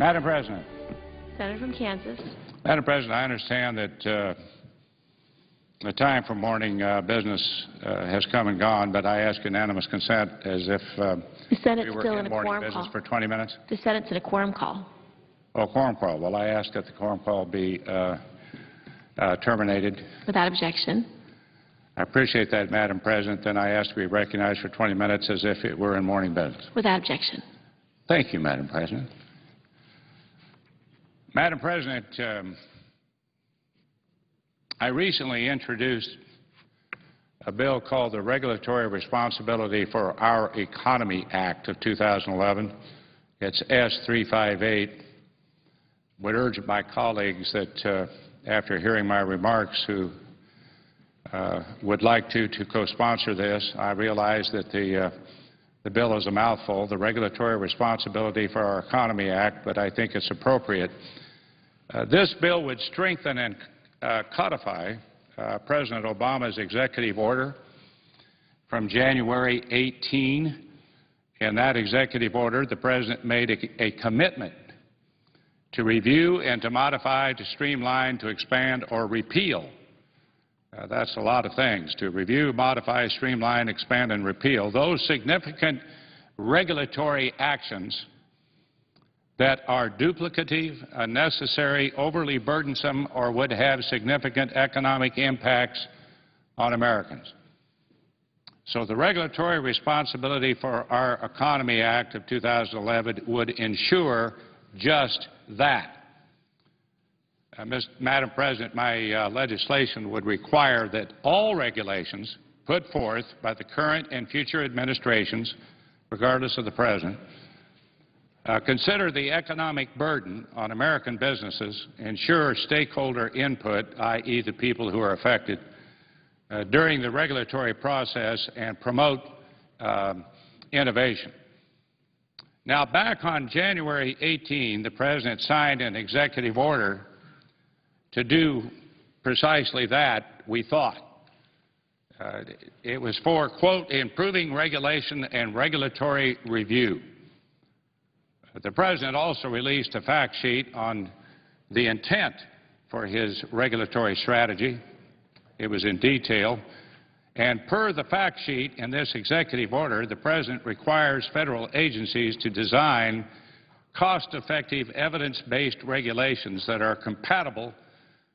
Madam President. Senator from Kansas. Madam President, I understand that the time for morning business has come and gone, but I ask unanimous consent as if the Senate's we were still in a morning quorum business call. for 20 minutes. The Senate's in a quorum call. Oh, quorum call. Well, I ask that the quorum call be terminated. Without objection. I appreciate that, Madam President. Then I ask to be recognized for 20 minutes as if it were in morning business. Without objection. Thank you, Madam President. Madam President, I recently introduced a bill called the Regulatory Responsibility for Our Economy Act of 2011. It's S-358. Would urge my colleagues that after hearing my remarks who would like to co-sponsor this. I realize that the bill is a mouthful, the Regulatory Responsibility for Our Economy Act, but I think it's appropriate. This bill would strengthen and codify President Obama's executive order from January 18. In that executive order, the President made a commitment to review and to modify, to streamline, to expand, or repeal. That's a lot of things, to review, modify, streamline, expand, and repeal those significant regulatory actions that are duplicative, unnecessary, overly burdensome, or would have significant economic impacts on Americans. So the Regulatory Responsibility for Our Economy Act of 2011 would ensure just that. Madam President, my legislation would require that all regulations put forth by the current and future administrations, regardless of the President, consider the economic burden on American businesses, ensure stakeholder input, i.e. the people who are affected, during the regulatory process, and promote innovation. Now, back on January 18, the President signed an executive order to do precisely that, we thought. It was for, quote, improving regulation and regulatory review. The President also released a fact sheet on the intent for his regulatory strategy. It was in detail. And per the fact sheet in this executive order, the President requires federal agencies to design cost-effective, evidence-based regulations that are compatible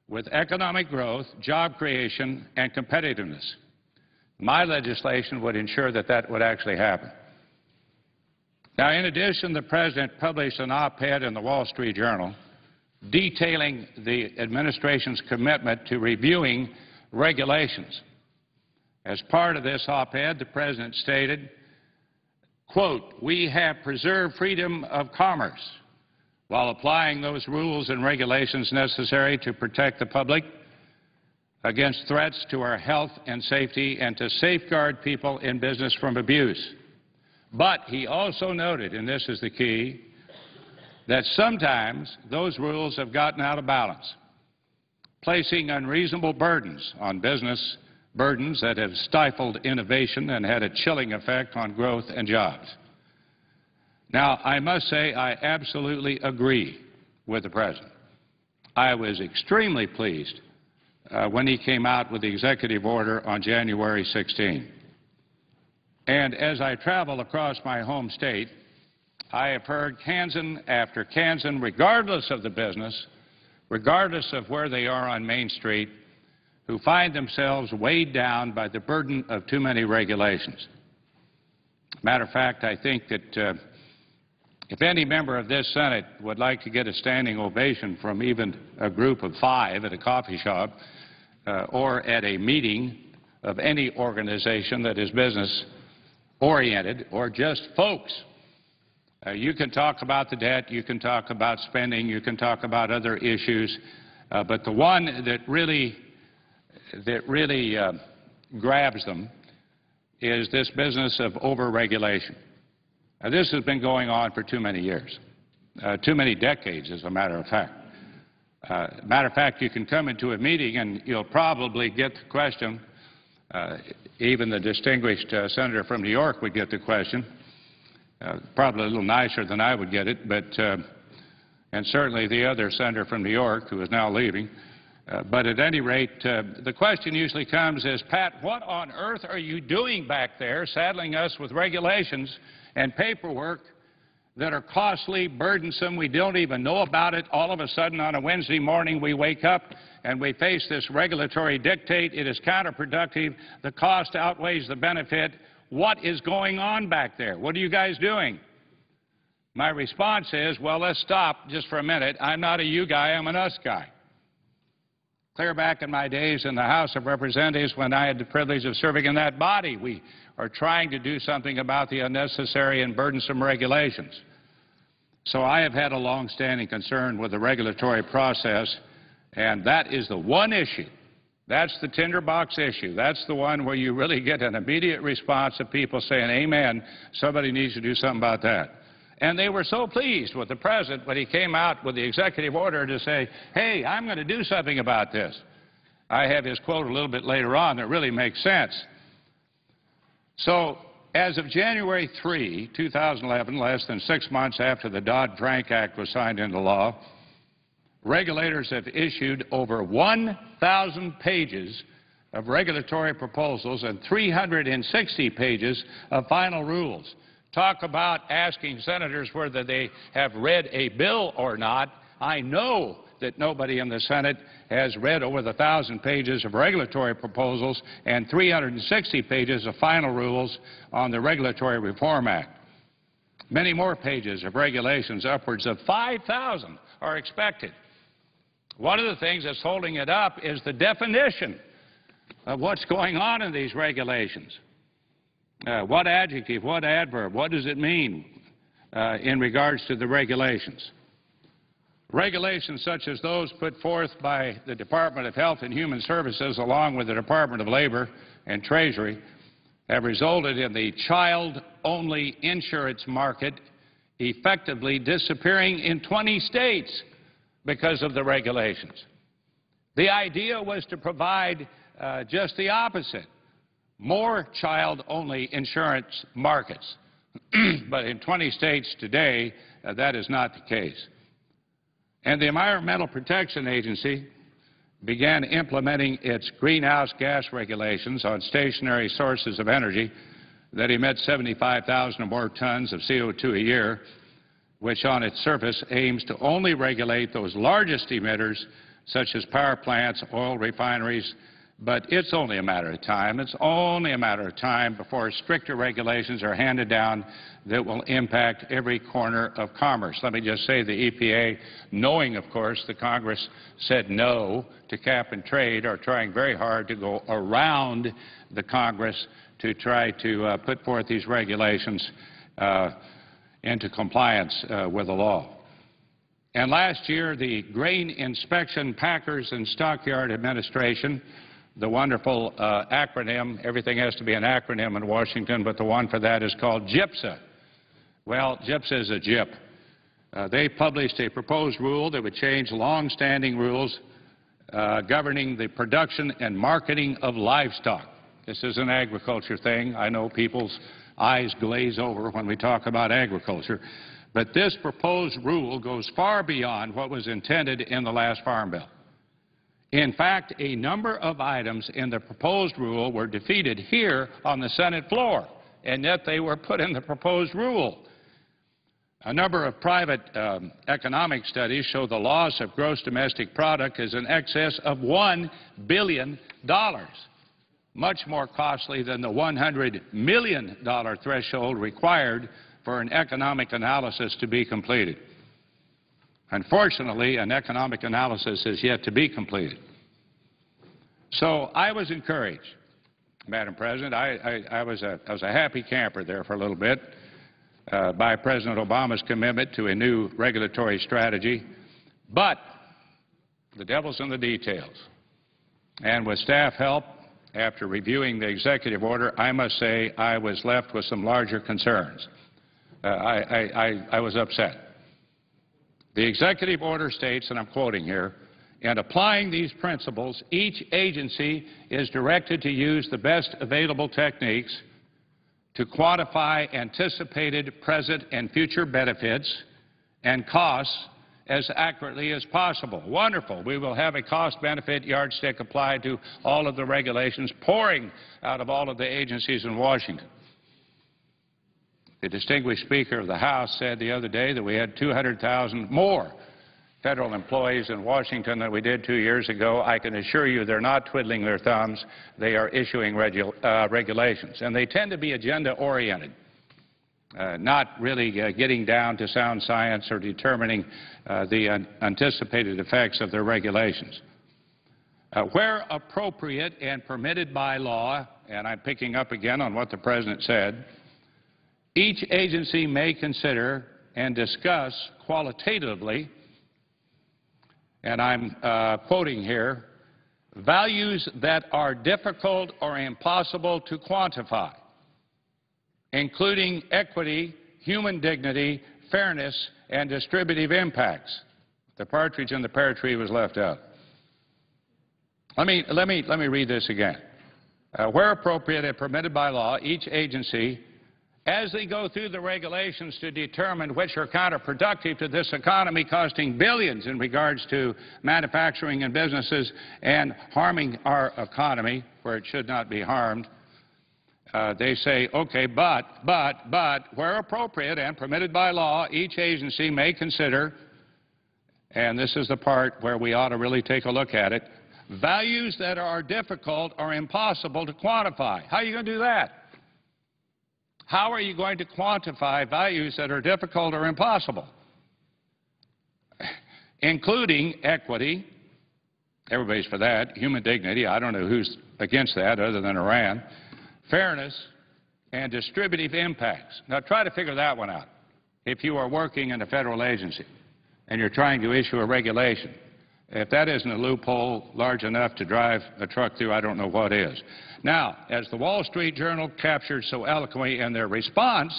with economic growth, job creation, and competitiveness. My legislation would ensure that that would actually happen. Now, in addition, the President published an op-ed in the Wall Street Journal detailing the administration's commitment to reviewing regulations. As part of this op-ed, the President stated, quote, we have preserved freedom of commerce while applying those rules and regulations necessary to protect the public against threats to our health and safety and to safeguard people in business from abuse. But he also noted, and this is the key, that sometimes those rules have gotten out of balance, placing unreasonable burdens on business, burdens that have stifled innovation and had a chilling effect on growth and jobs. Now, I must say I absolutely agree with the President. I was extremely pleased when he came out with the executive order on January 16. And as I travel across my home state, I have heard Kansan after Kansan, regardless of the business, regardless of where they are on Main Street, who find themselves weighed down by the burden of too many regulations. Matter of fact, I think that if any member of this Senate would like to get a standing ovation from even a group of 5 at a coffee shop or at a meeting of any organization that is business-oriented or just folks, you can talk about the debt, you can talk about spending, you can talk about other issues, but the one that really grabs them is this business of over-regulation. Now, this has been going on for too many years, too many decades, as a matter of fact. Matter of fact, you can come into a meeting and you'll probably get the question, even the distinguished senator from New York would get the question, probably a little nicer than I would get it, but and certainly the other senator from New York who is now leaving. But at any rate, the question usually comes is, Pat, what on earth are you doing back there saddling us with regulations and paperwork that are costly, burdensome, we don't even know about it. All of a sudden on a Wednesday morning we wake up and we face this regulatory dictate. It is counterproductive. The cost outweighs the benefit. What is going on back there? What are you guys doing? My response is, well, let's stop just for a minute. I'm not a you guy, I'm an us guy. Clear back in my days in the House of Representatives when I had the privilege of serving in that body, we are trying to do something about the unnecessary and burdensome regulations. So I have had a long-standing concern with the regulatory process, and that is the one issue. That's the tinderbox issue. That's the one where you really get an immediate response of people saying, amen, somebody needs to do something about that. And they were so pleased with the President when he came out with the executive order to say, hey, I'm going to do something about this. I have his quote a little bit later on that really makes sense. So as of January 3, 2011, less than 6 months after the Dodd-Frank Act was signed into law, regulators have issued over 1,000 pages of regulatory proposals and 360 pages of final rules. Talk about asking senators whether they have read a bill or not. I know that nobody in the Senate has read over the 1,000 pages of regulatory proposals and 360 pages of final rules on the Regulatory Reform Act. Many more pages of regulations, upwards of 5,000, are expected. One of the things that's holding it up is the definition of what's going on in these regulations. What adjective, what adverb, what does it mean in regards to the regulations? Regulations such as those put forth by the Department of Health and Human Services along with the Department of Labor and Treasury have resulted in the child-only insurance market effectively disappearing in 20 states because of the regulations. The idea was to provide just the opposite, more child-only insurance markets. But in 20 states today, that is not the case. And the Environmental Protection Agency began implementing its greenhouse gas regulations on stationary sources of energy that emit 75,000 or more tons of CO2 a year, which on its surface aims to only regulate those largest emitters, such as power plants, oil refineries, but it's only a matter of time. It's only a matter of time before stricter regulations are handed down that will impact every corner of commerce. Let me just say the EPA, knowing, of course, the Congress said no to cap and trade, are trying very hard to go around the Congress to try to put forth these regulations into compliance with the law. And last year, the Grain Inspection Packers and Stockyard Administration, the wonderful acronym, everything has to be an acronym in Washington, but the one for that is called GIPSA. Well, GIPSA is a GIP. They published a proposed rule that would change long-standing rules governing the production and marketing of livestock. This is an agriculture thing. I know people's eyes glaze over when we talk about agriculture. But this proposed rule goes far beyond what was intended in the last Farm Bill. In fact, a number of items in the proposed rule were defeated here on the Senate floor, and yet they were put in the proposed rule. A number of private economic studies show the loss of gross domestic product is in excess of $1 billion, much more costly than the $100 million threshold required for an economic analysis to be completed. Unfortunately, an economic analysis is yet to be completed. So I was encouraged, Madam President. I was a happy camper there for a little bit by President Obama's commitment to a new regulatory strategy. But the devil's in the details. And with staff help, after reviewing the executive order, I must say I was left with some larger concerns. I was upset. The executive order states, and I'm quoting here, "In applying these principles, each agency is directed to use the best available techniques to quantify anticipated present and future benefits and costs as accurately as possible. Wonderful. We will have a cost-benefit yardstick applied to all of the regulations pouring out of all of the agencies in Washington. The distinguished Speaker of the House said the other day that we had 200,000 more federal employees in Washington than we did 2 years ago. I can assure you they're not twiddling their thumbs. They are issuing regulations. And they tend to be agenda-oriented, not really getting down to sound science or determining the anticipated effects of their regulations. Where appropriate and permitted by law, and I'm picking up again on what the President said, each agency may consider and discuss qualitatively, and I'm quoting here, values that are difficult or impossible to quantify, including equity, human dignity, fairness, and distributive impacts. The partridge in the pear tree was left out. Let me read this again. Where appropriate and permitted by law, each agency, as they go through the regulations to determine which are counterproductive to this economy, costing billions in regards to manufacturing and businesses and harming our economy where it should not be harmed, they say, okay, but, where appropriate and permitted by law, each agency may consider, and this is the part where we ought to really take a look at it, values that are difficult or impossible to quantify. How are you going to do that? How are you going to quantify values that are difficult or impossible? Including equity, everybody's for that, human dignity, I don't know who's against that other than Iran, fairness, and distributive impacts. Now try to figure that one out. If you are working in a federal agency and you're trying to issue a regulation, if that isn't a loophole large enough to drive a truck through, I don't know what is. Now, as the Wall Street Journal captured so eloquently in their response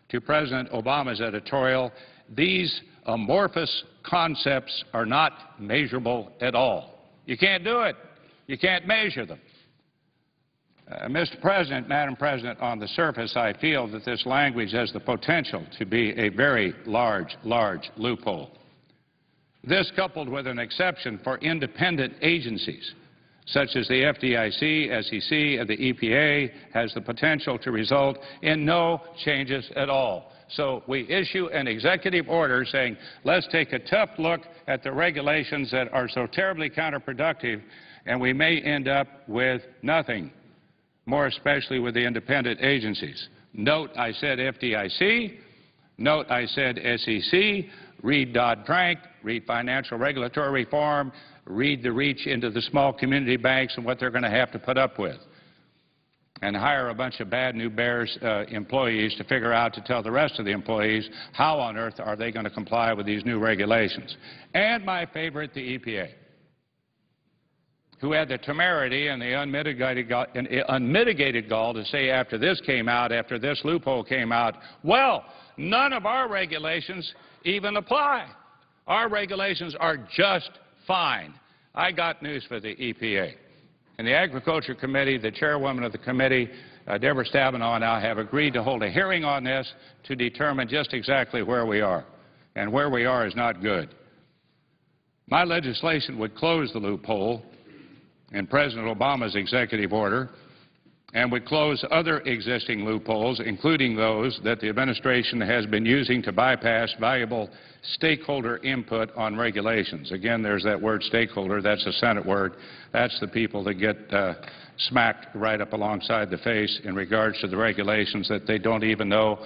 to President Obama's editorial, these amorphous concepts are not measurable at all. You can't do it. You can't measure them. Mr. President, Madam President, on the surface, I feel that this language has the potential to be a very large loophole. This, coupled with an exception for independent agencies, such as the FDIC, SEC, and the EPA, has the potential to result in no changes at all. So we issue an executive order saying, let's take a tough look at the regulations that are so terribly counterproductive, and we may end up with nothing, more especially with the independent agencies. Note I said FDIC. Note I said SEC. Read Dodd-Frank. Read financial regulatory reform. Read the reach into the small community banks and what they're going to have to put up with. And hire a bunch of bad new Bears employees to figure out to tell the rest of the employees how on earth are they going to comply with these new regulations. And my favorite, the EPA, who had the temerity and the unmitigated gall to say after this came out, after this loophole came out, well, none of our regulations even apply. Our regulations are just fine. I got news for the EPA. In the Agriculture Committee, the chairwoman of the committee, Deborah Stabenow, and I have agreed to hold a hearing on this to determine just exactly where we are. And where we are is not good. My legislation would close the loophole in President Obama's executive order and would close other existing loopholes, including those that the administration has been using to bypass valuable stakeholder input on regulations. Again, there's that word stakeholder. That's a Senate word. That's the people that get smacked right up alongside the face in regards to the regulations that they don't even know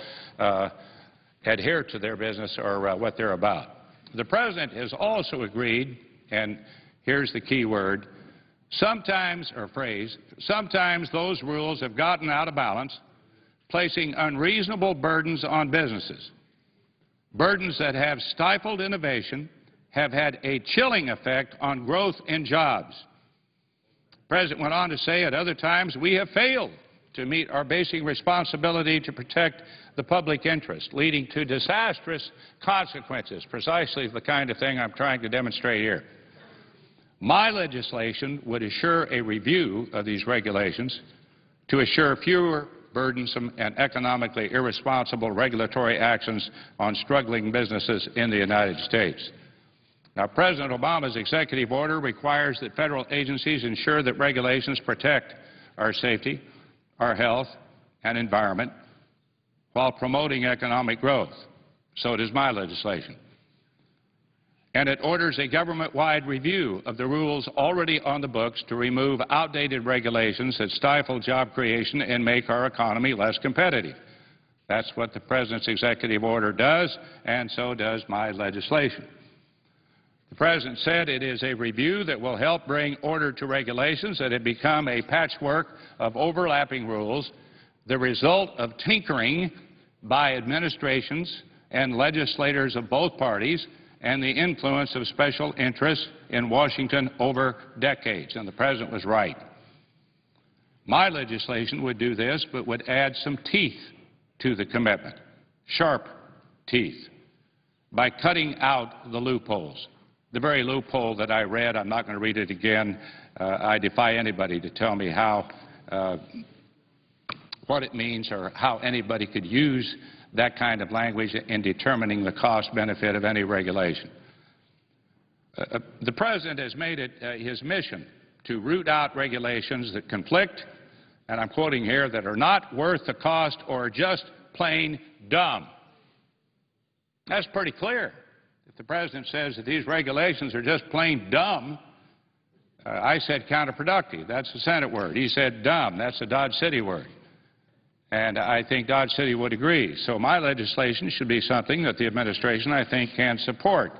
adhere to their business or what they're about. The President has also agreed, and here's the key word, sometimes those rules have gotten out of balance, placing unreasonable burdens on businesses. Burdens that have stifled innovation, have had a chilling effect on growth and jobs. The President went on to say at other times we have failed to meet our basic responsibility to protect the public interest, leading to disastrous consequences, precisely the kind of thing I'm trying to demonstrate here. My legislation would assure a review of these regulations to assure fewer burdensome and economically irresponsible regulatory actions on struggling businesses in the United States. Now, President Obama's executive order requires that federal agencies ensure that regulations protect our safety, our health, and environment while promoting economic growth. So does my legislation. And it orders a government-wide review of the rules already on the books to remove outdated regulations that stifle job creation and make our economy less competitive. That's what the President's executive order does, and so does my legislation. The President said it is a review that will help bring order to regulations that have become a patchwork of overlapping rules, the result of tinkering by administrations and legislators of both parties, and the influence of special interests in Washington over decades. And the President was right. My legislation would do this, but would add some teeth to the commitment, sharp teeth, by cutting out the loopholes. The very loophole that I read, I'm not going to read it again. I defy anybody to tell me how, what it means or how anybody could use that kind of language in determining the cost-benefit of any regulation. The President has made it his mission to root out regulations that conflict, and I'm quoting here, that are not worth the cost or just plain dumb. That's pretty clear. If the President says that these regulations are just plain dumb, I said counterproductive. That's the Senate word. He said dumb. That's the Dodge City word. And I think Dodge City would agree. So my legislation should be something that the administration, I think, can support.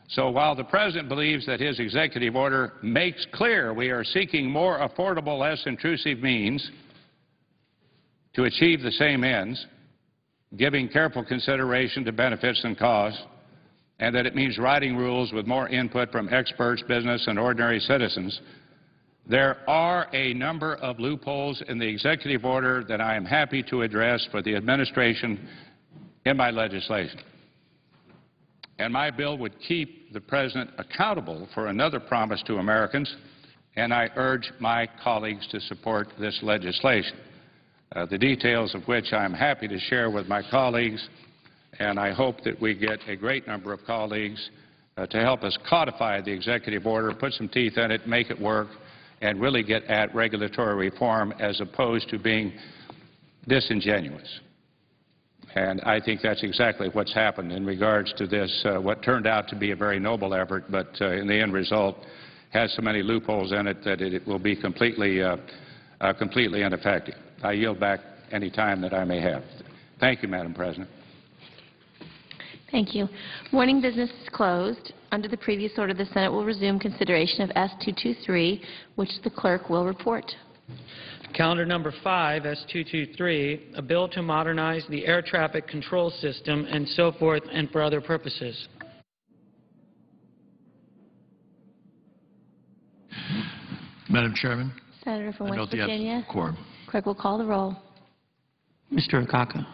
So while the President believes that his executive order makes clear we are seeking more affordable, less intrusive means to achieve the same ends, giving careful consideration to benefits and costs, and that it means writing rules with more input from experts, business, and ordinary citizens, there are a number of loopholes in the executive order that I am happy to address for the administration in my legislation. And my bill would keep the President accountable for another promise to Americans, and I urge my colleagues to support this legislation, the details of which I am happy to share with my colleagues, and I hope that we get a great number of colleagues to help us codify the executive order, put some teeth in it, make it work, and really get at regulatory reform as opposed to being disingenuous. And I think that's exactly what's happened in regards to this, what turned out to be a very noble effort, but in the end result has so many loopholes in it that it will be completely ineffective. I yield back any time that I may have. Thank you, Madam President. Thank you. Morning business is closed. Under the previous order, the Senate will resume consideration of S-223, which the clerk will report. Calendar number 5, S-223, a bill to modernize the air traffic control system and so forth and for other purposes. Madam Chairman, Senator from I West note the Virginia. absence of quorum. Clerk will call the roll. Mr. Akaka.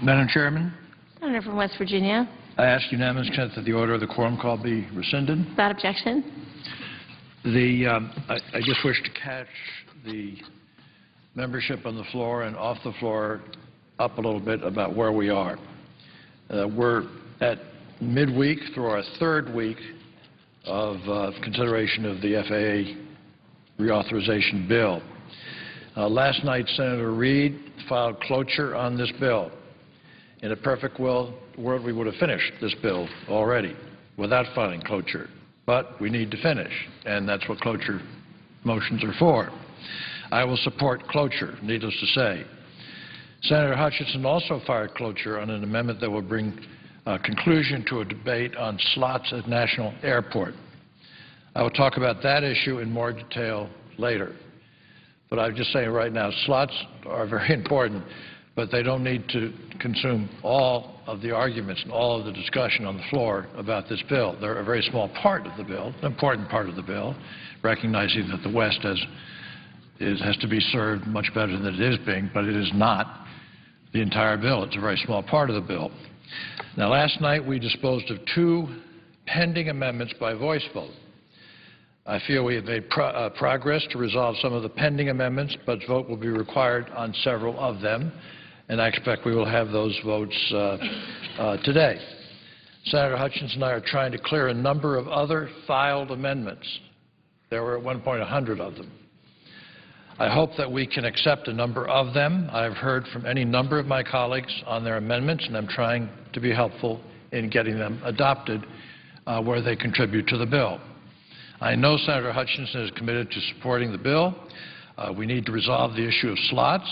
Madam Chairman, Senator from West Virginia. I ask unanimous consent that the order of the quorum call be rescinded. Without objection. I just wish to catch the membership on the floor and off the floor up a little bit about where we are. We're at midweek through our third week of consideration of the FAA reauthorization bill. Last night, Senator Reid filed cloture on this bill. In a perfect world, we would have finished this bill already without filing cloture. But we need to finish, and that's what cloture motions are for. I will support cloture, needless to say. Senator Hutchinson also filed cloture on an amendment that will bring conclusion to a debate on slots at National Airport. I will talk about that issue in more detail later. But I'm just saying right now, slots are very important, but they don't need to consume all of the arguments and all of the discussion on the floor about this bill. They're a very small part of the bill, an important part of the bill, recognizing that the West has to be served much better than it is being, but it is not the entire bill. It's a very small part of the bill. Now, last night we disposed of two pending amendments by voice vote. I feel we have made progress to resolve some of the pending amendments, but vote will be required on several of them, and I expect we will have those votes today. Senator Hutchinson and I are trying to clear a number of other filed amendments. There were at one point 100 of them. I hope that we can accept a number of them. I've heard from any number of my colleagues on their amendments, and I'm trying to be helpful in getting them adopted where they contribute to the bill. I know Senator Hutchinson is committed to supporting the bill. We need to resolve the issue of slots,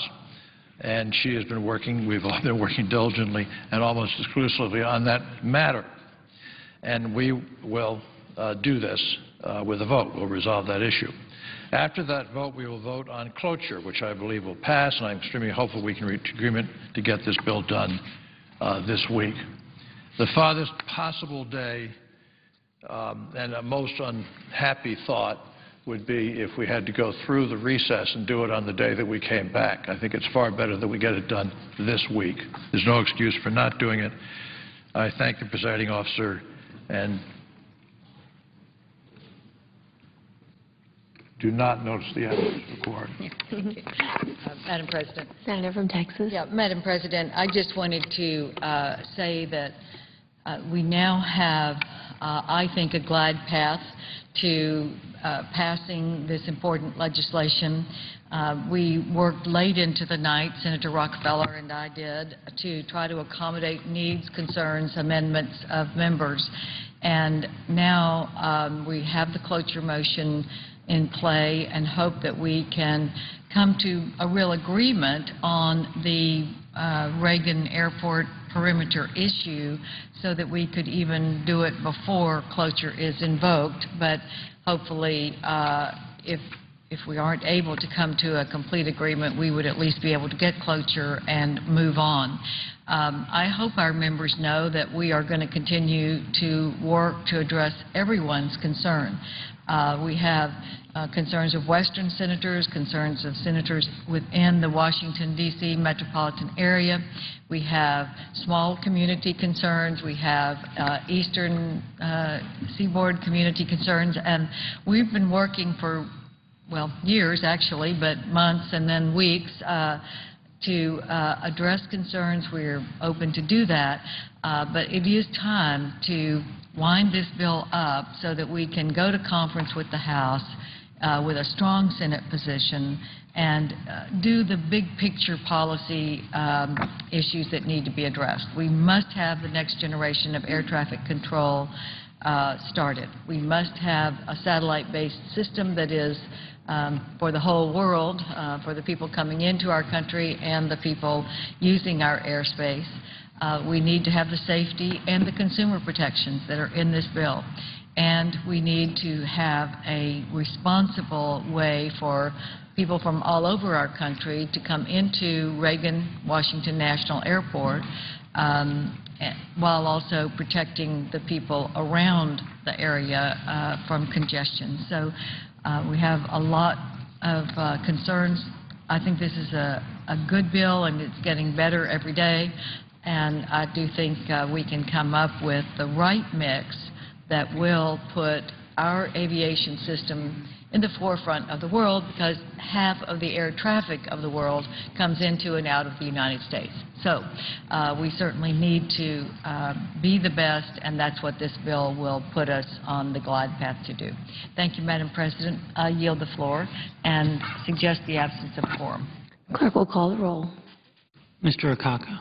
and she has been working, we've all been working diligently and almost exclusively on that matter. And we will do this with a vote. We'll resolve that issue. After that vote, we will vote on cloture, which I believe will pass, and I'm extremely hopeful we can reach agreement to get this bill done this week. The farthest possible day and a most unhappy thought would be if we had to go through the recess and do it on the day that we came back. I think it's far better that we get it done this week. There's no excuse for not doing it. I thank the presiding officer and do not notice the evidence required. Thank you. Madam President. Senator from Texas. Yeah, Madam President, I just wanted to say that we now have, I think, a glide path to passing this important legislation. We worked late into the night, Senator Rockefeller and I did, to try to accommodate needs, concerns, amendments of members. And now we have the cloture motion in play and hope that we can come to a real agreement on the Reagan Airport perimeter issue so that we could even do it before cloture is invoked. But hopefully, if we aren't able to come to a complete agreement, we would at least be able to get cloture and move on. I hope our members know that we are going to continue to work to address everyone's concern. We have concerns of Western senators, concerns of senators within the Washington, D.C. metropolitan area. We have small community concerns. We have Eastern Seaboard community concerns. And we've been working for, well, years actually, but months and then weeks to address concerns. We're open to do that. But it is time to wind this bill up so that we can go to conference with the House with a strong Senate position and do the big picture policy issues that need to be addressed. We must have the next generation of air traffic control started. We must have a satellite-based system that is for the whole world, for the people coming into our country and the people using our airspace. We need to have the safety and the consumer protections that are in this bill. And we need to have a responsible way for people from all over our country to come into Reagan Washington National Airport while also protecting the people around the area from congestion. So we have a lot of concerns. I think this is a good bill, and it's getting better every day. And I do think we can come up with the right mix that will put our aviation system in the forefront of the world, because half of the air traffic of the world comes into and out of the United States. So we certainly need to be the best, and that's what this bill will put us on the glide path to do. Thank you, Madam President. I yield the floor and suggest the absence of quorum. Clerk will call the roll. Mr. Akaka.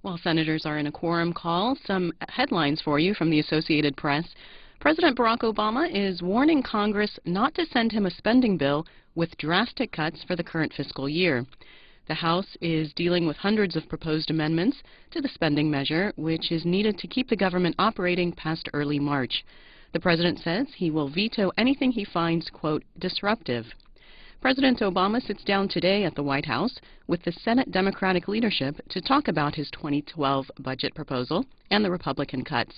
While senators are in a quorum call, some headlines for you from the Associated Press. President Barack Obama is warning Congress not to send him a spending bill with drastic cuts for the current fiscal year. The House is dealing with hundreds of proposed amendments to the spending measure, which is needed to keep the government operating past early March. The president says he will veto anything he finds, quote, disruptive. President Obama sits down today at the White House with the Senate Democratic leadership to talk about his 2012 budget proposal and the Republican cuts.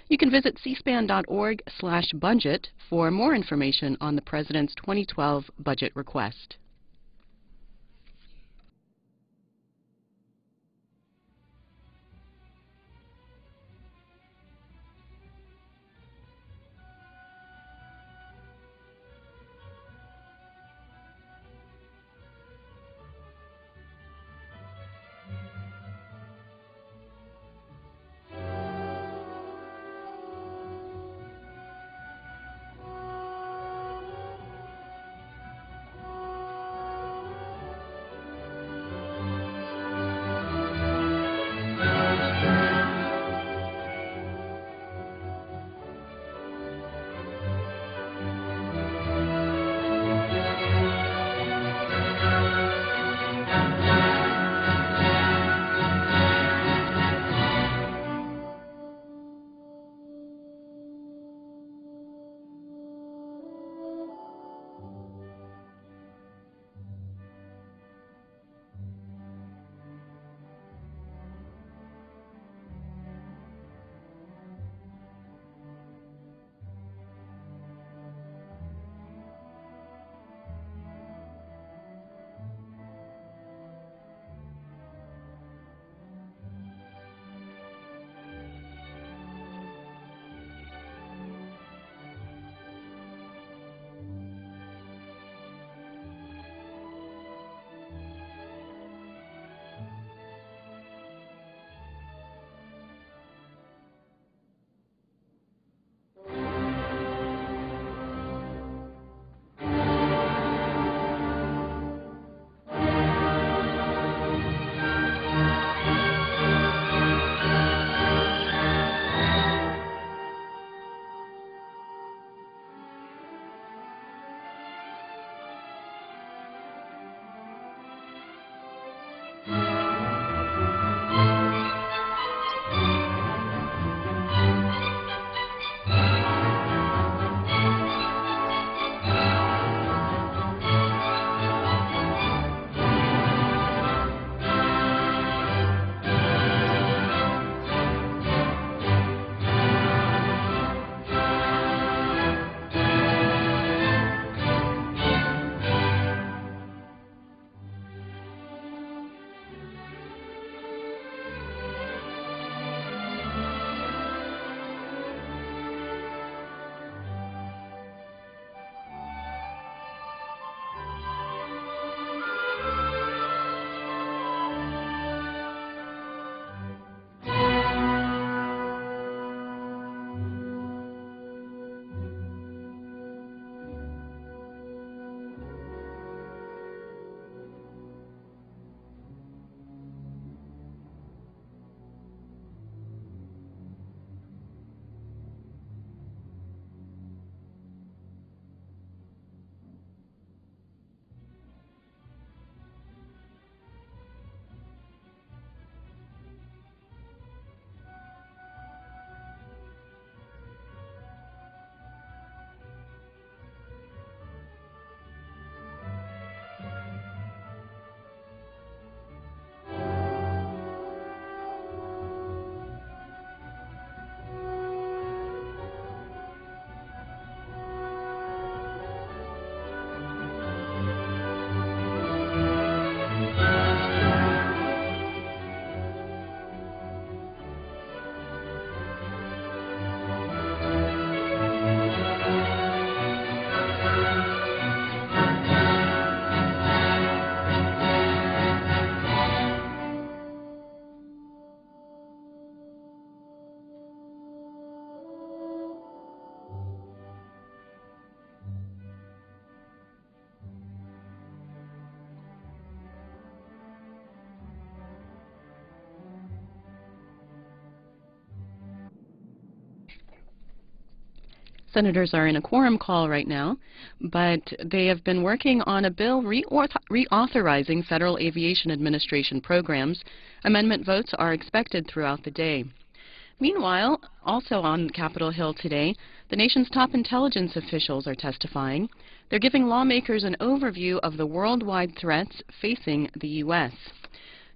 You can visit cspan.org/budget for more information on the president's 2012 budget request. Senators are in a quorum call right now, but they have been working on a bill reauthorizing Federal Aviation Administration programs. Amendment votes are expected throughout the day. Meanwhile, also on Capitol Hill today, the nation's top intelligence officials are testifying. They're giving lawmakers an overview of the worldwide threats facing the U.S.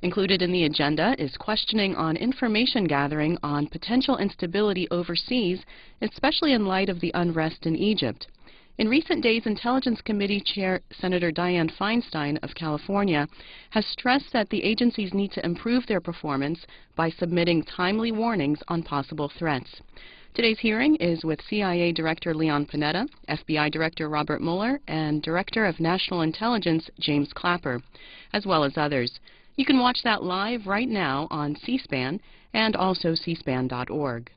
Included in the agenda is questioning on information gathering on potential instability overseas, especially in light of the unrest in Egypt. In recent days, Intelligence Committee Chair Senator Dianne Feinstein of California has stressed that the agencies need to improve their performance by submitting timely warnings on possible threats. Today's hearing is with CIA Director Leon Panetta, FBI Director Robert Mueller, and Director of National Intelligence James Clapper, as well as others. You can watch that live right now on C-SPAN and also cspan.org.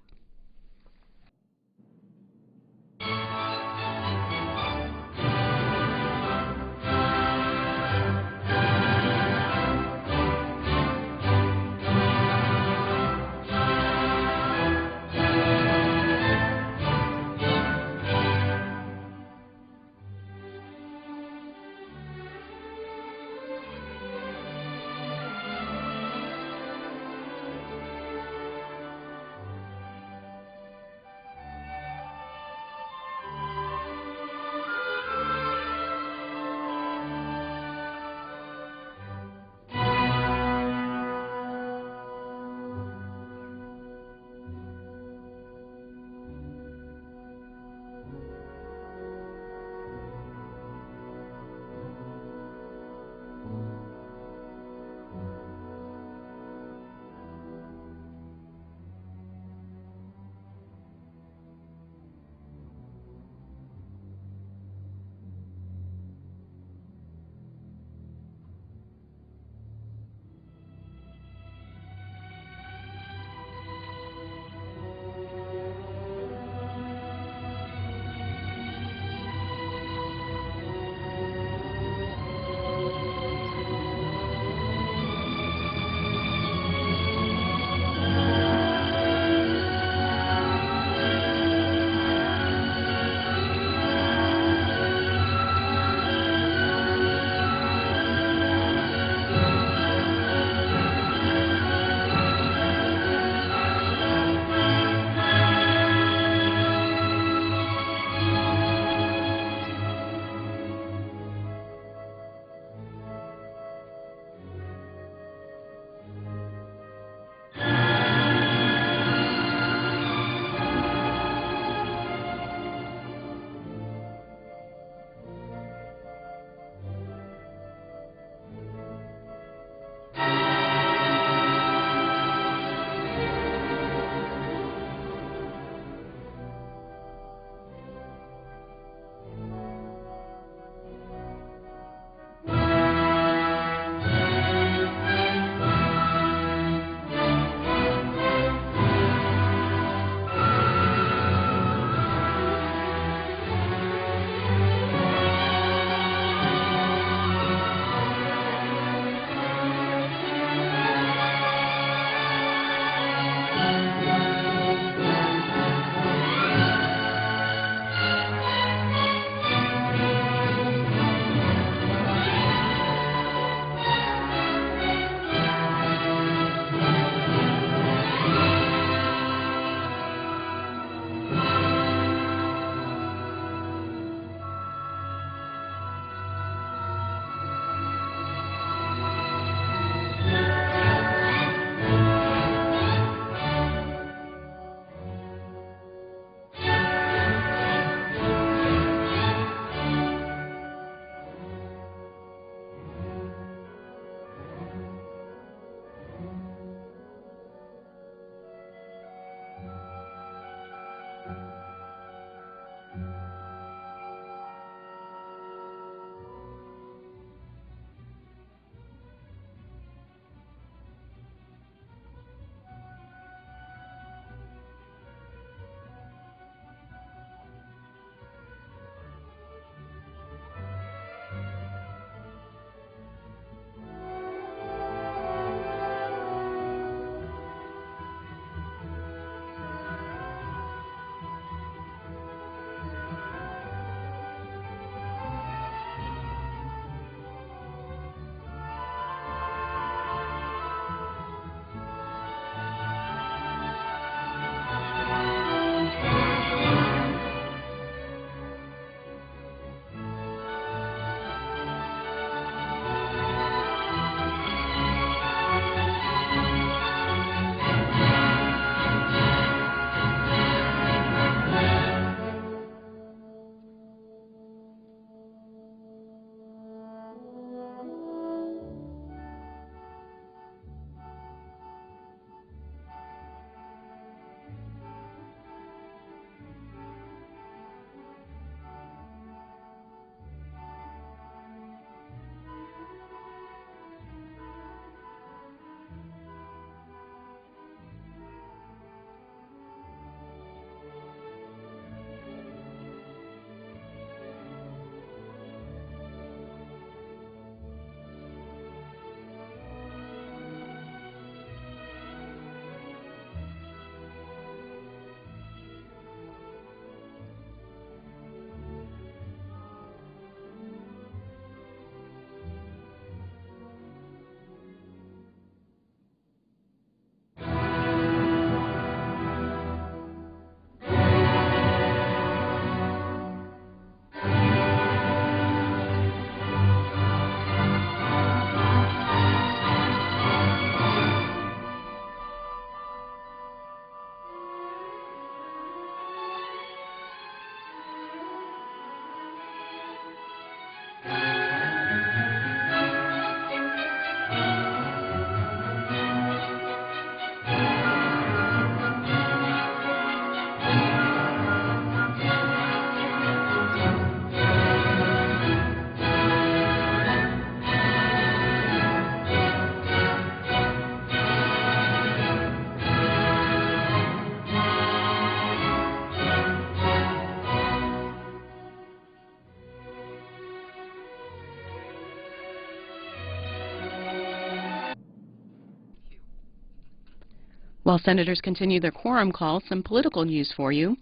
While senators continue their quorum call, some political news for you.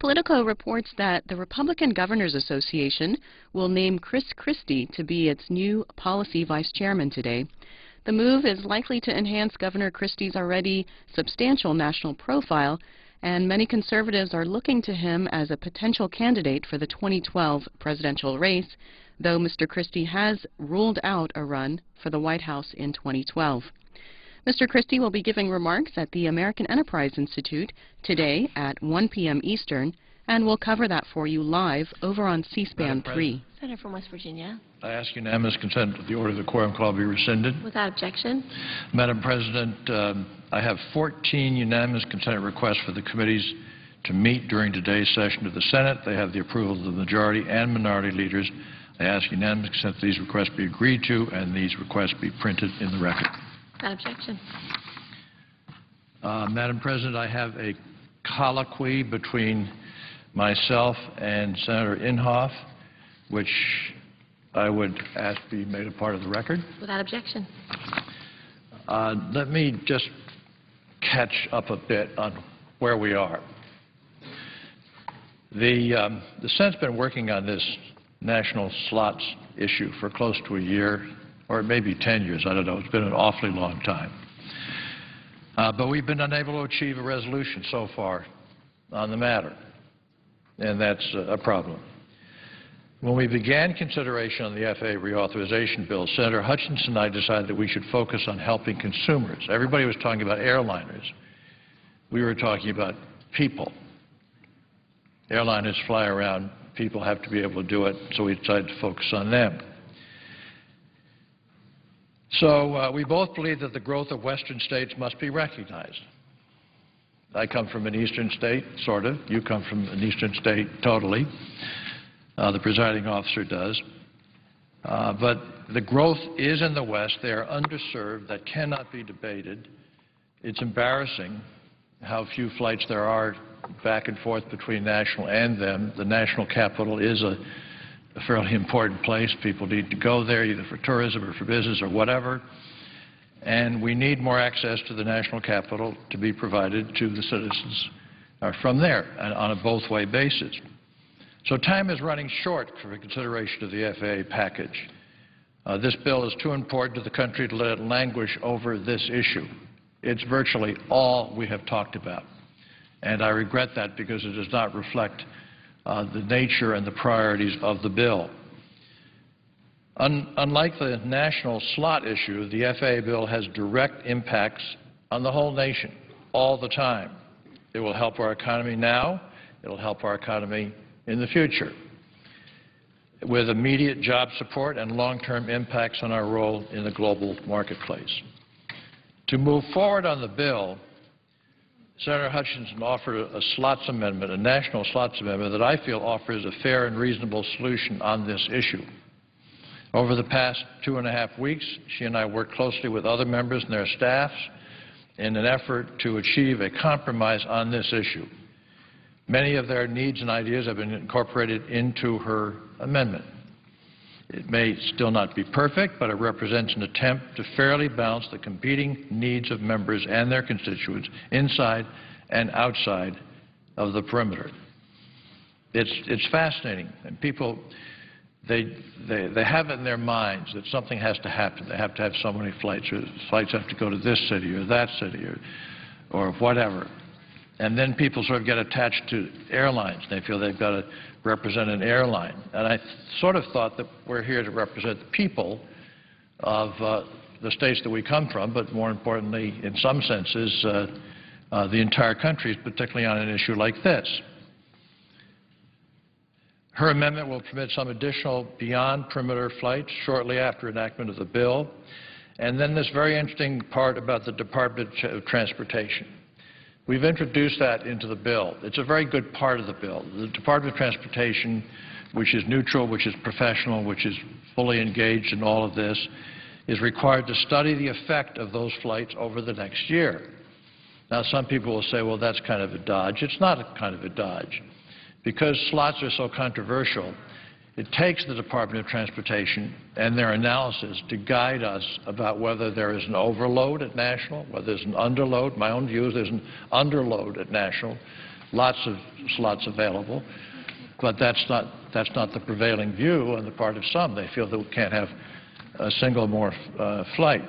Politico reports that the Republican Governors Association will name Chris Christie to be its new policy vice chairman today. The move is likely to enhance Governor Christie's already substantial national profile, and many conservatives are looking to him as a potential candidate for the 2012 presidential race, though Mr. Christie has ruled out a run for the White House in 2012. Mr. Christie will be giving remarks at the American Enterprise Institute today at 1 p.m. Eastern, and we'll cover that for you live over on C-SPAN 3. Senator from West Virginia. I ask unanimous consent that the order of the quorum call be rescinded. Without objection. Madam President, I have 14 unanimous consent requests for the committees to meet during today's session of the Senate. They have the approval of the majority and minority leaders. I ask unanimous consent that these requests be agreed to and these requests be printed in the record. Without objection. Madam President, I have a colloquy between myself and Senator Inhofe, which I would ask be made a part of the record. Without objection. Let me just catch up a bit on where we are. The Senate's been working on this national slots issue for close to a year, or maybe 10 years, I don't know. It's been an awfully long time. But we've been unable to achieve a resolution so far on the matter, and that's a problem. When we began consideration on the FAA reauthorization bill, Senator Hutchinson and I decided that we should focus on helping consumers. Everybody was talking about airliners. We were talking about people. Airliners fly around. People have to be able to do it, so we decided to focus on them. So we both believe that the growth of Western states must be recognized. I come from an eastern state, sort of. You come from an eastern state, totally. The presiding officer does. But the growth is in the West. They are underserved. That cannot be debated. It's embarrassing how few flights there are back and forth between national and them. The national capital is a fairly important place. People need to go there either for tourism or for business or whatever. And we need more access to the national capital to be provided to the citizens from there on a both-way basis. So time is running short for the consideration of the FAA package. This bill is too important to the country to let it languish over this issue. It's virtually all we have talked about. And I regret that because it does not reflect the nature and the priorities of the bill. Unlike the national slot issue, the FAA bill has direct impacts on the whole nation all the time. It will help our economy now. It will help our economy in the future, with immediate job support and long-term impacts on our role in the global marketplace. To move forward on the bill, Senator Hutchinson offered a slots amendment, a national slots amendment, that I feel offers a fair and reasonable solution on this issue. Over the past 2.5 weeks, she and I worked closely with other members and their staffs in an effort to achieve a compromise on this issue. Many of their needs and ideas have been incorporated into her amendment. It may still not be perfect, but it represents an attempt to fairly balance the competing needs of members and their constituents inside and outside of the perimeter. It's fascinating, and people, they have it in their minds that something has to happen. They have to have so many flights, or flights have to go to this city or that city or whatever. And then people sort of get attached to airlines. They feel they've got to represent an airline. And I sort of thought that we're here to represent the people of the states that we come from, but more importantly, in some senses, the entire country, particularly on an issue like this. Her amendment will permit some additional beyond-perimeter flights shortly after enactment of the bill. And then this very interesting part about the Department of Transportation. We've introduced that into the bill. It's a very good part of the bill. The Department of Transportation, which is neutral, which is professional, which is fully engaged in all of this, is required to study the effect of those flights over the next year. Now, some people will say, well, that's kind of a dodge. It's not a kind of a dodge. Because slots are so controversial, It takes the Department of Transportation and their analysis to guide us about whether there is an overload at National, whether there's an underload. My own view is there's an underload at National, lots of slots available, but that's not the prevailing view on the part of some. They feel that we can't have a single more flight.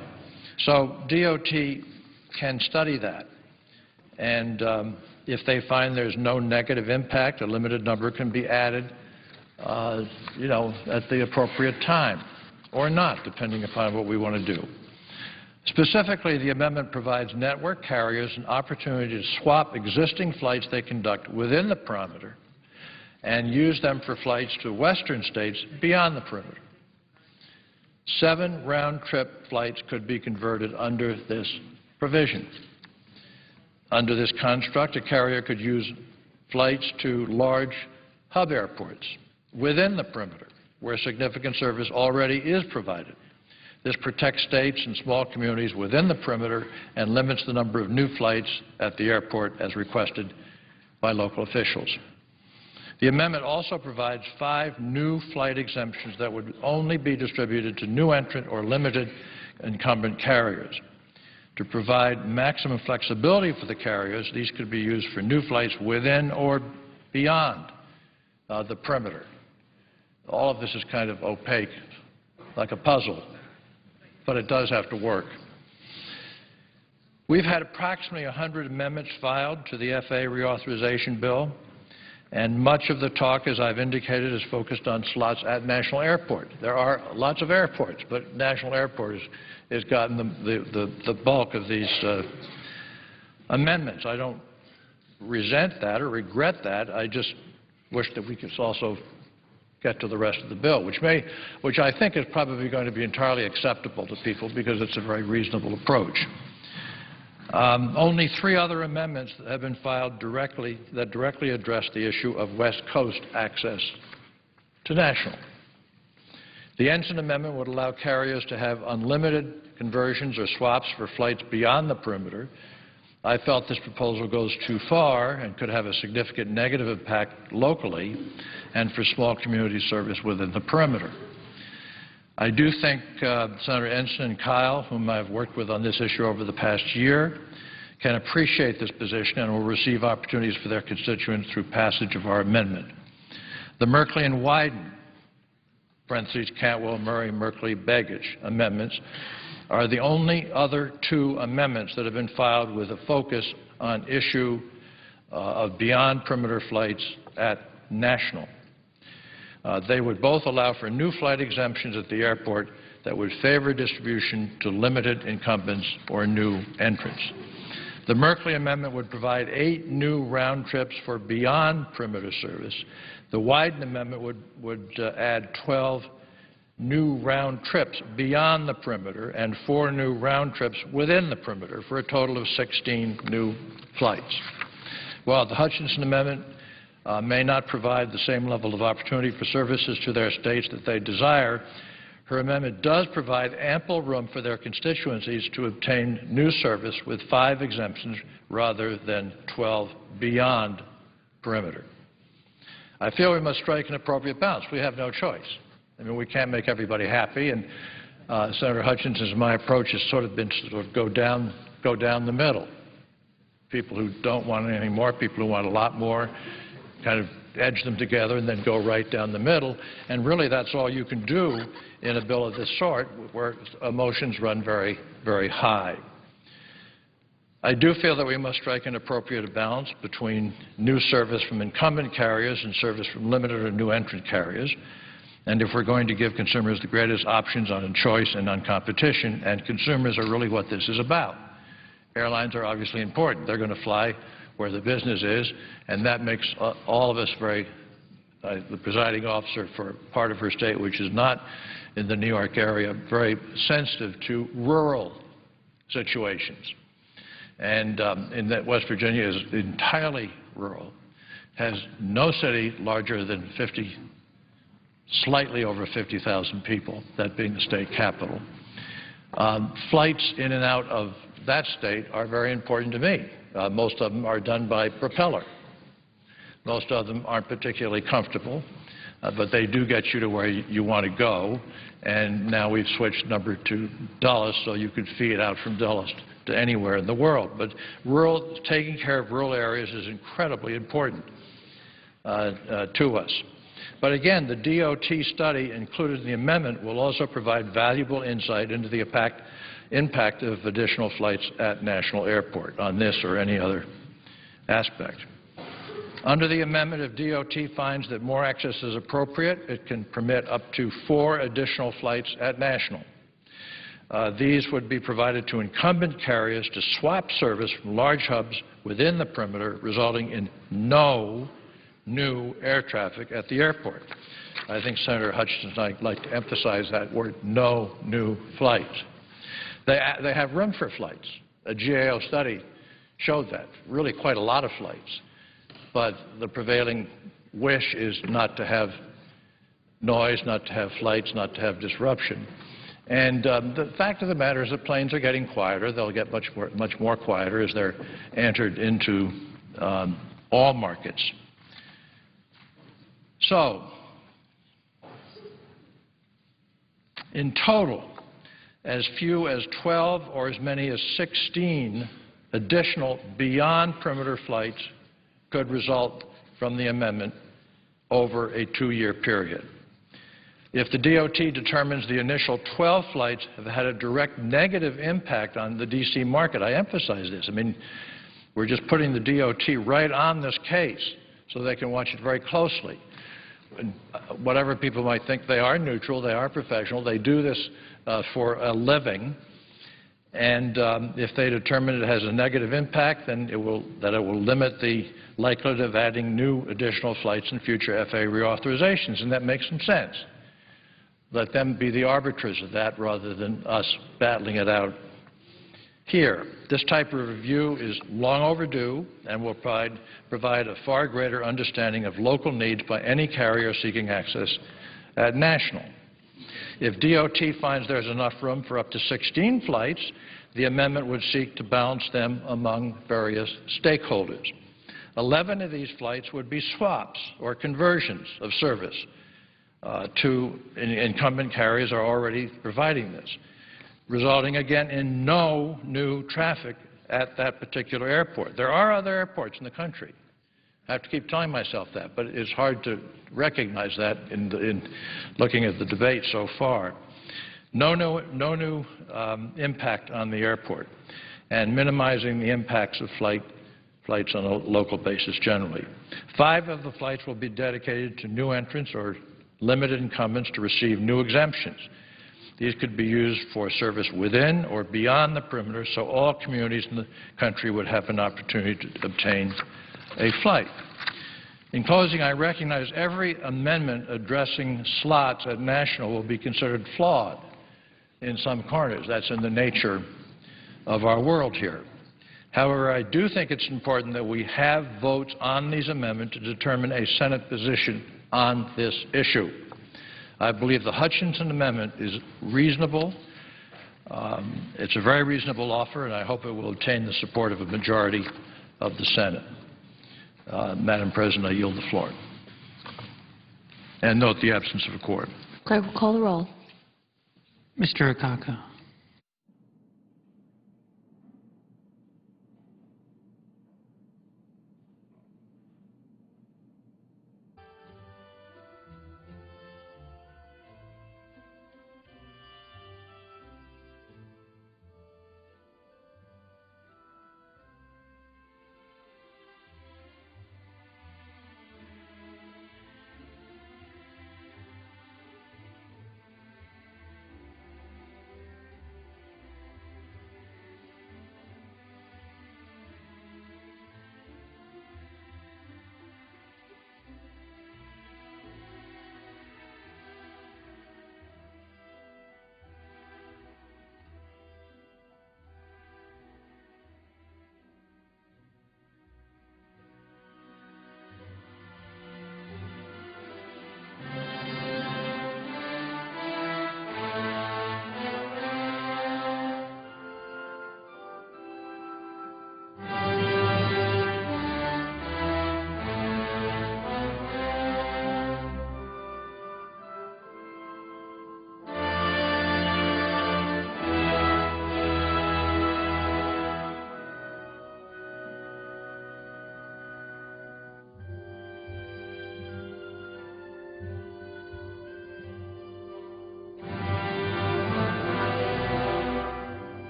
So DOT can study that, and if they find there's no negative impact, a limited number can be added at the appropriate time, or not, depending upon what we want to do. Specifically, the amendment provides network carriers an opportunity to swap existing flights they conduct within the perimeter and use them for flights to western states beyond the perimeter. 7 round-trip flights could be converted under this provision. Under this construct, a carrier could use flights to large hub airports within the perimeter, where significant service already is provided. This protects states and small communities within the perimeter and limits the number of new flights at the airport as requested by local officials. The amendment also provides 5 new flight exemptions that would only be distributed to new entrant or limited incumbent carriers. To provide maximum flexibility for the carriers, these could be used for new flights within or beyond the perimeter. All of this is kind of opaque, like a puzzle, but it does have to work. We've had approximately 100 amendments filed to the FAA reauthorization bill, and much of the talk, as I've indicated, is focused on slots at National Airport. There are lots of airports, but National Airport has gotten the bulk of these amendments. I don't resent that or regret that. I just wish that we could also get to the rest of the bill, which I think is probably going to be entirely acceptable to people because it's a very reasonable approach. Only 3 other amendments have been filed that directly address the issue of West Coast access to National. The Ensign Amendment would allow carriers to have unlimited conversions or swaps for flights beyond the perimeter. I felt this proposal goes too far and could have a significant negative impact locally and for small community service within the perimeter. I do think Senator Ensign and Kyl, whom I've worked with on this issue over the past year, can appreciate this position and will receive opportunities for their constituents through passage of our amendment. The Merkley and Wyden, parentheses, Cantwell, Murray, Merkley, Begich amendments are the only other 2 amendments that have been filed with a focus on issue of beyond perimeter flights at National. They would both allow for new flight exemptions at the airport that would favor distribution to limited incumbents or new entrants. The Merkley Amendment would provide 8 new round trips for beyond perimeter service. The Wyden Amendment would add 12 new round trips beyond the perimeter and 4 new round trips within the perimeter for a total of 16 new flights. While the Hutchinson Amendment may not provide the same level of opportunity for services to their states that they desire, her amendment does provide ample room for their constituencies to obtain new service with 5 exemptions rather than 12 beyond perimeter. I feel we must strike an appropriate balance. We have no choice. I mean, we can't make everybody happy, and Senator Hutchinson's and my approach has sort of been to go down the middle. People who don't want anything more, people who want a lot more, kind of edge them together and then go right down the middle. And really that's all you can do in a bill of this sort where emotions run very, very high. I do feel that we must strike an appropriate balance between new service from incumbent carriers and service from limited or new entrant carriers. And if we're going to give consumers the greatest options on choice and on competition, and consumers are really what this is about. Airlines are obviously important. They're going to fly where the business is, and that makes all of us very, the presiding officer for part of her state, which is not in the New York area, very sensitive to rural situations. And in that West Virginia is entirely rural, has no city larger than slightly over 50,000 people, that being the state capital. Flights in and out of that state are very important to me. Most of them are done by propeller. Most of them aren't particularly comfortable. but they do get you to where you want to go. And now we've switched number to Dulles, so you could feed out from Dulles to anywhere in the world. But taking care of rural areas is incredibly important to us. But again, the DOT study included in the amendment will also provide valuable insight into the impact of additional flights at National Airport on this or any other aspect. Under the amendment, if DOT finds that more access is appropriate, it can permit up to 4 additional flights at National. These would be provided to incumbent carriers to swap service from large hubs within the perimeter, resulting in no new air traffic at the airport. I think Senator Hutchinson and I like to emphasize that word, no new flights. They have room for flights. A GAO study showed that, really quite a lot of flights. But the prevailing wish is not to have noise, not to have flights, not to have disruption. And the fact of the matter is that planes are getting quieter. They'll get much more quieter as they're entered into all markets. So, in total, as few as 12 or as many as 16 additional beyond perimeter flights could result from the amendment over a 2-year period. If the DOT determines the initial 12 flights have had a direct negative impact on the D.C. market, I emphasize this. I mean, we're just putting the DOT right on this case so they can watch it very closely. Whatever people might think, they are neutral, they are professional, they do this for a living, and if they determine it has a negative impact, then it will limit the likelihood of adding new additional flights in future FAA reauthorizations, and that makes some sense. Let them be the arbiters of that rather than us battling it out here. This type of review is long overdue and will provide a far greater understanding of local needs by any carrier seeking access at National. If DOT finds there's enough room for up to 16 flights, the amendment would seek to balance them among various stakeholders. 11 of these flights would be swaps or conversions of service to incumbent carriers are already providing this, resulting again in no new traffic at that particular airport. There are other airports in the country. I have to keep telling myself that, but it's hard to recognize that in looking at the debate so far. No new impact on the airport, and minimizing the impacts of flights on a local basis generally. 5 of the flights will be dedicated to new entrants or limited incumbents to receive new exemptions. These could be used for service within or beyond the perimeter, so all communities in the country would have an opportunity to obtain a flight. In closing, I recognize every amendment addressing slots at National will be considered flawed in some corners. That's in the nature of our world here. However, I do think it's important that we have votes on these amendments to determine a Senate position on this issue. I believe the Hutchinson amendment is reasonable. It's a very reasonable offer, and I hope it will obtain the support of a majority of the Senate. Madam President, I yield the floor. And note the absence of a quorum. Clerk will call the roll. Mr. Akaka.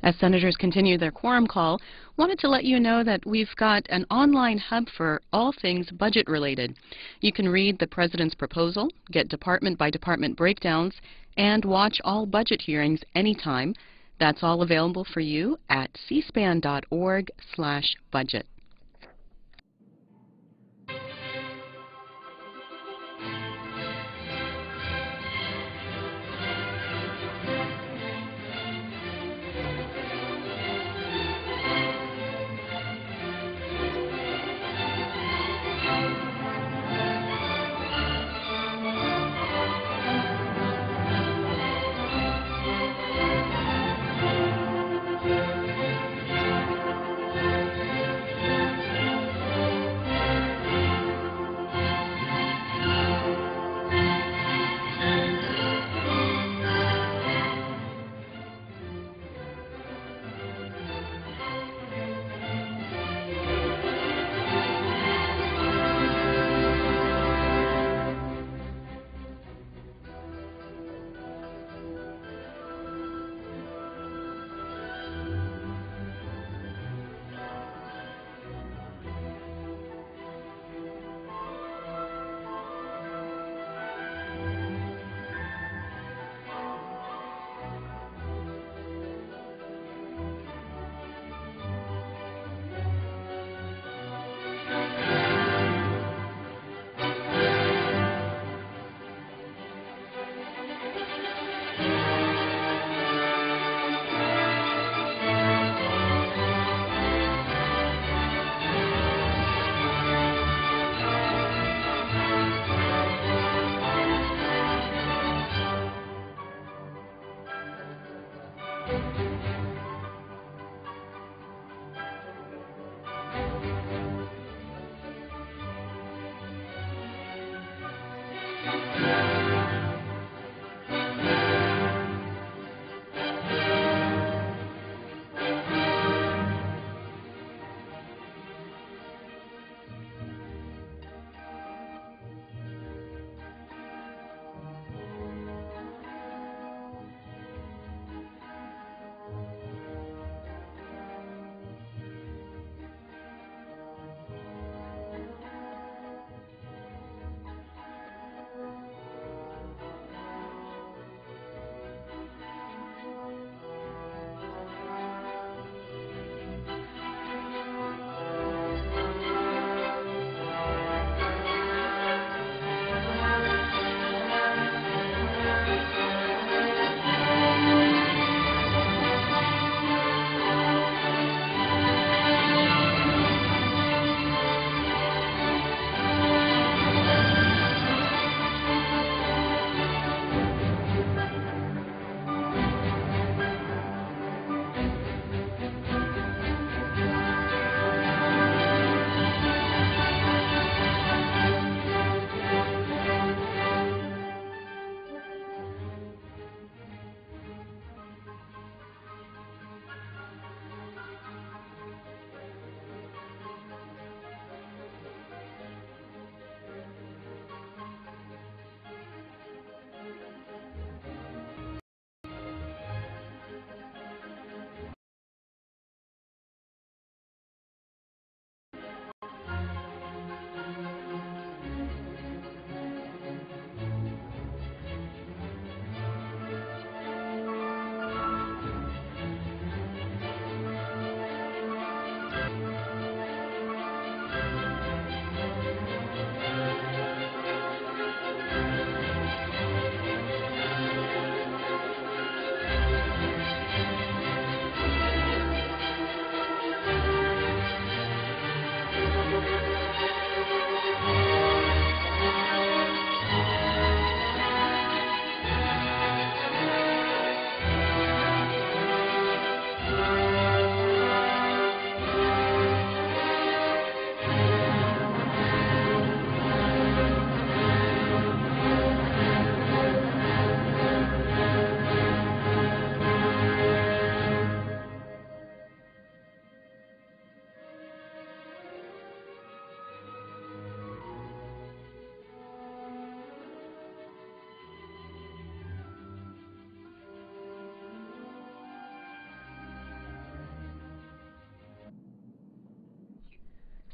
As senators continue their quorum call, wanted to let you know that we've got an online hub for all things budget-related. You can read the President's proposal, get department-by-department breakdowns, and watch all budget hearings anytime. That's all available for you at cspan.org/budget.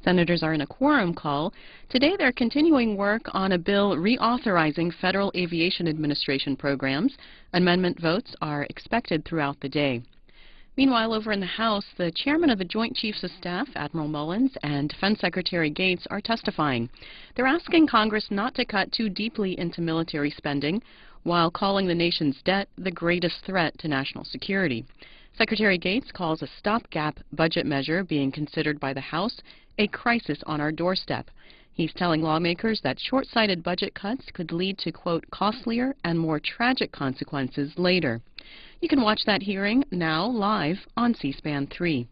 Senators are in a quorum call. Today they're continuing work on a bill reauthorizing Federal Aviation Administration programs. Amendment votes are expected throughout the day. Meanwhile, over in the House, the chairman of the Joint Chiefs of Staff, Admiral Mullins, and Defense Secretary Gates are testifying. They're asking Congress not to cut too deeply into military spending while calling the nation's debt the greatest threat to national security. Secretary Gates calls a stopgap budget measure being considered by the House a crisis on our doorstep. He's telling lawmakers that short-sighted budget cuts could lead to, quote, costlier and more tragic consequences later. You can watch that hearing now live on C-SPAN 3.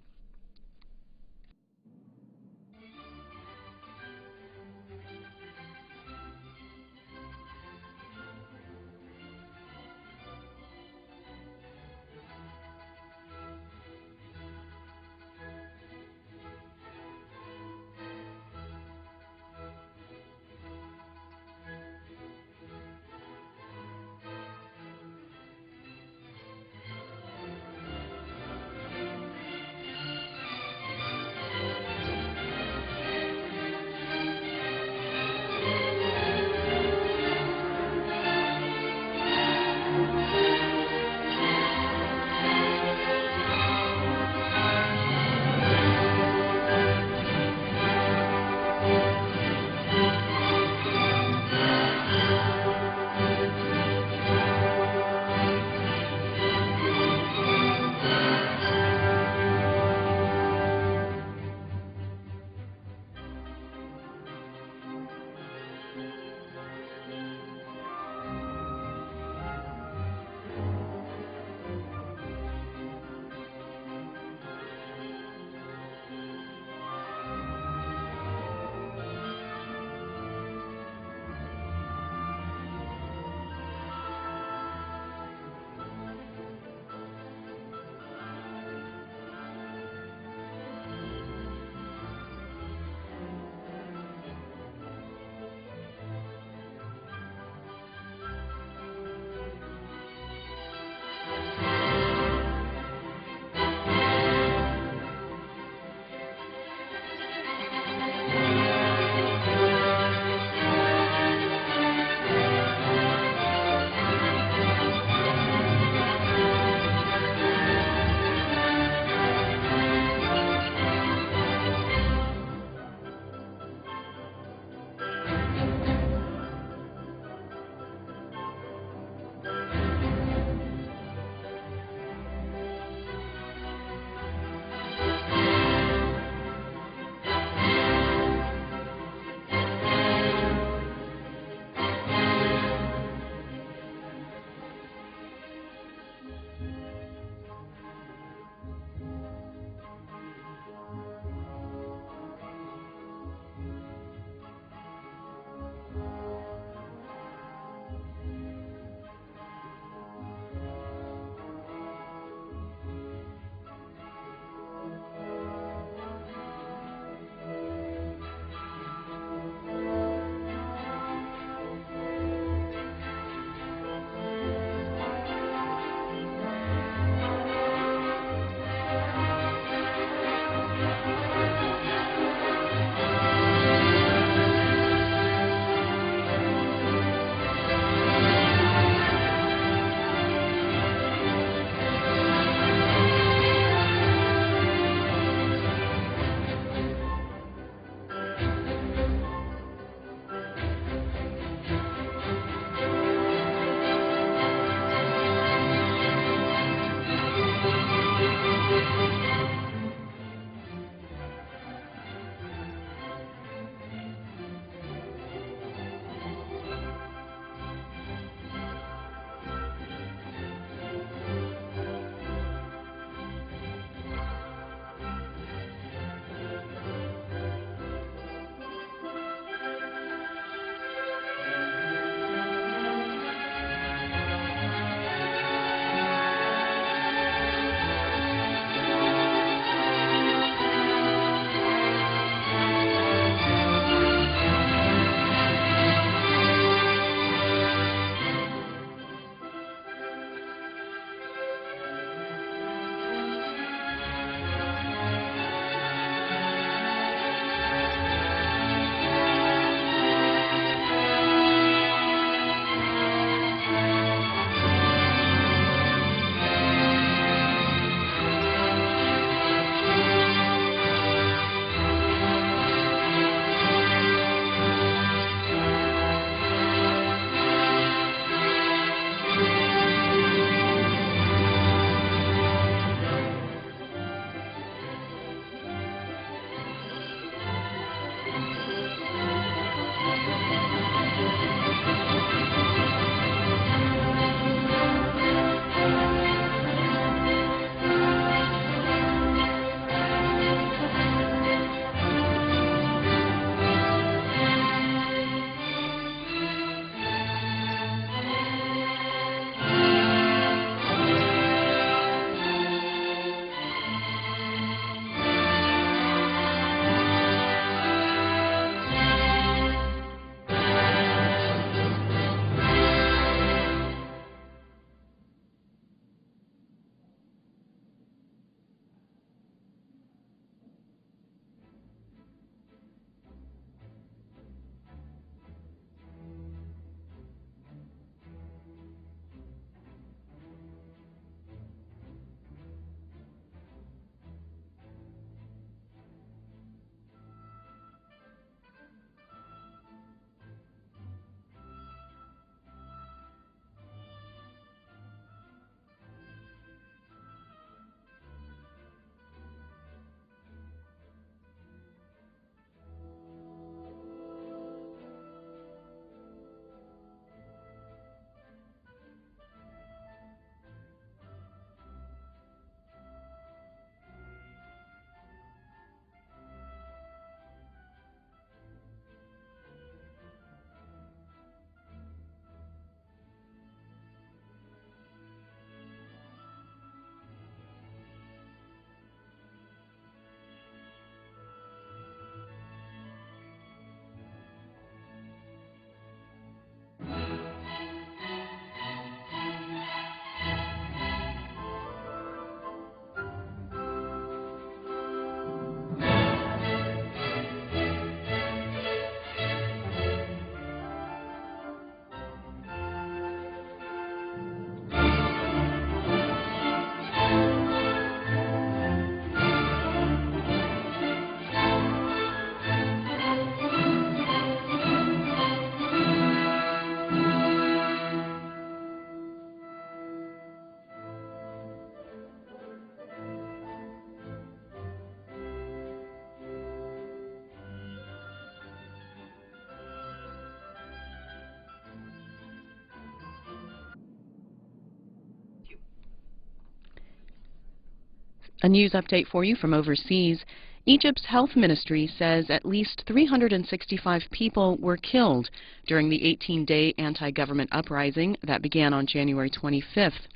A news update for you from overseas. Egypt's health ministry says at least 365 people were killed during the 18-day anti-government uprising that began on January 25th.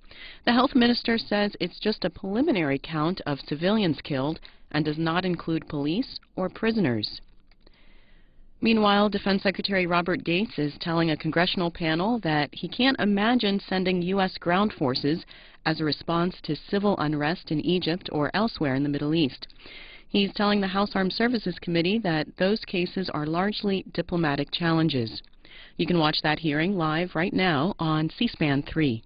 The health minister says it's just a preliminary count of civilians killed and does not include police or prisoners. Meanwhile, Defense Secretary Robert Gates is telling a congressional panel that he can't imagine sending U.S. ground forces as a response to civil unrest in Egypt or elsewhere in the Middle East. He's telling the House Armed Services Committee that those cases are largely diplomatic challenges. You can watch that hearing live right now on C-SPAN 3.